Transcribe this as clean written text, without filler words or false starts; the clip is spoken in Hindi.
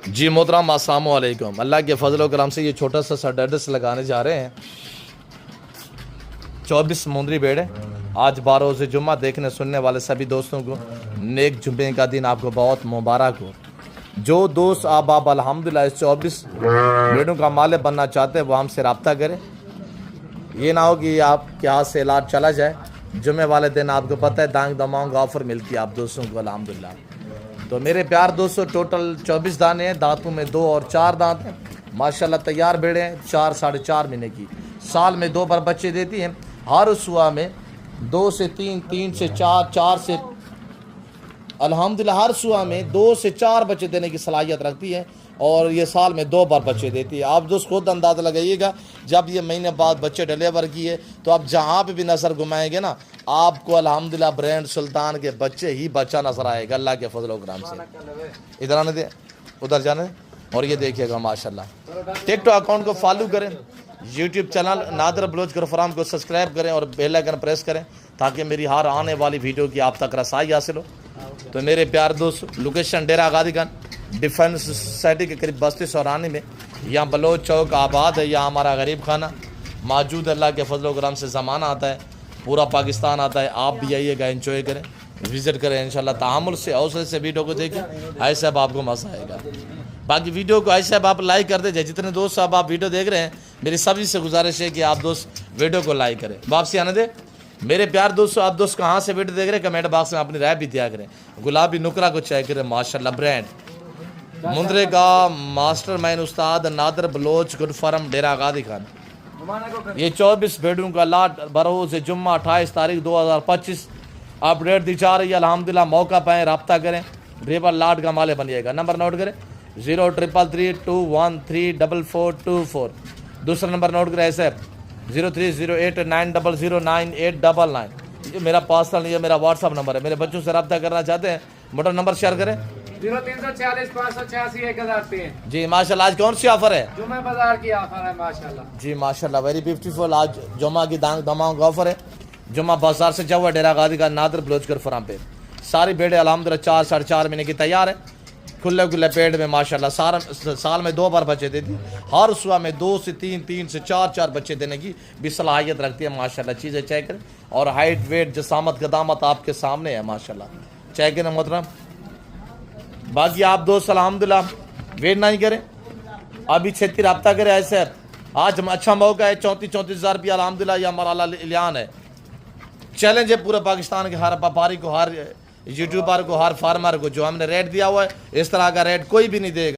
जी मोहतरम अस्सलाम वालेकुम। अल्लाह के फजल करम से ये छोटा सा सडस लगाने जा रहे हैं। 24 समुद्री बेड़े। आज 12 रोज़े जुम्मा देखने सुनने वाले सभी दोस्तों को नेक जुम्मे का दिन आपको बहुत मुबारक हो। जो दोस्त आप अल्हम्दुलिल्लाह इस 24 बेड़ों का मालिक बनना चाहते हैं वो हमसे रब्ता करें। ये ना हो कि आपके हाथ से इलाज चला जाए। जुम्मे वाले दिन आपको पता है दांग दमाओं का ऑफ़र मिलती है आप दोस्तों को अल्हम्दुलिल्लाह। तो मेरे प्यार दोस्तों टोटल 24 दाने हैं, दांतों में 2 और 4 दांत हैं। माशाल्लाह तैयार भेड़े हैं, 4 साढ़े 4 महीने की, साल में 2 बार बच्चे देती हैं। हर सुबह में 2 से 3, 3 से 4, 4 से अल्हम्दुलिल्लाह हर सुबह में 2 से 4 बच्चे देने की सलाहियत रखती है और ये साल में 2 बार बच्चे देती है। आप दोस्त खुद अंदाज़ा लगाइएगा, जब ये महीने बाद बच्चे डिलीवर किए तो आप जहाँ पे भी नज़र घुमाएंगे ना आपको अल्हम्दुलिल्लाह ब्रांड सुल्तान के बच्चे ही बच्चा नजर आएगा अल्लाह के फजल व करम से। इधर आने दे, उधर जाने दे। और ये देखिएगा माशाल्लाह। टिकटॉक अकाउंट को फॉलो करें, यूट्यूब चैनल नादर बलोच गरफराम को सब्सक्राइब करें और बेल आइकन प्रेस करें ताकि मेरी हर आने वाली वीडियो की आप तक रसाई हासिल हो। तो मेरे प्यार दोस्त लोकेशन डेरा गादी खान डिफेंस सोसाइटी के करीब बस्ती सौरानी में, यहाँ बलोच चौक आबाद है, यहाँ हमारा गरीब खाना मौजूद। अल्लाह के फजल करम से ज़माना आता है, पूरा पाकिस्तान आता है। आप भी आइएगा, एंजॉय करें, विज़िट करें इंशाल्लाह। तहामुल से हौसले से वीडियो को देखें, ऐसे अब आपको मज़ा आएगा। बाकी वीडियो को ऐसे अब आप लाइक कर दीजिए। जितने दोस्त अब आप वीडियो देख रहे हैं मेरी सभी से गुजारिश है कि आप दोस्त वीडियो को लाइक करें। वापसी आने दे मेरे प्यार दोस्तों। आप दोस्त कहाँ से वीडियो देख रहे हैं कमेंट बॉक्स में अपनी राय भी दिया करें। गुलाबी नुकरा को चेक करें माशाल्लाह। ब्रांड मुंद्रे का मास्टर माइंड उस्ताद नादर बलोच गुड फार्म डेरा गादी खान। ये 24 बेडरूम का लाट बरोज़ जुम्मा 28 तारीख 2025 अपडेट दी जा रही है अल्हम्दुलिल्लाह। मौका पाएँ, रब्ता करें, रेबर लाट का माले बनिएगा। नंबर नोट करें 0333213424। दूसरा नंबर नोट करें ऐसे 0308900989। ये मेरा पर्सनल नहीं है, मेरा व्हाट्सअप नंबर है। मेरे बच्चों से रब्ता करना चाहते हैं मोटर नंबर शेयर करें 0340 जी। माशाल्लाह आज कौन सी ऑफर है? जुम्मे बाजार की ऑफर है माशाल्लाह जी माशाल्लाह वेरी ब्यूटीफुल। आज जुम्मा की दांग दमाओं का ऑफर है। जुम्मा बाजार से जवा डेरा गादी का नादर बलोचकर फराम पे सारी बेड़े अल्हम्दुलिल्लाह 4 साढ़े 4 महीने की तैयार है। खुले खुले पेड़ में माशाल्लाह साल में 2 बार बच्चे देती है। हर सुबह में 2 से 3, 3 से 4 बच्चे देने की भी सलाहियत रखती है माशाल्लाह। चीज़ें चेक करें और हाइट वेट जसामत कदामत आपके सामने है माशाल्लाह। चेक करें मोहतरम। बाकी आप दोस्त अल्हम्दुलिल्लाह वेट नहीं करें, अभी छेती रब्ता करें ऐसे। आज अच्छा मौका है 34 हज़ार रुपया अल्हम्दुलिल्लाह। यह हमारा ऐलान है, चैलेंज है पूरे पाकिस्तान के हर व्यापारी को, हर यूट्यूबर को, हर फार्मर को। जो हमने रेट दिया हुआ है इस तरह का रेट कोई भी नहीं देगा।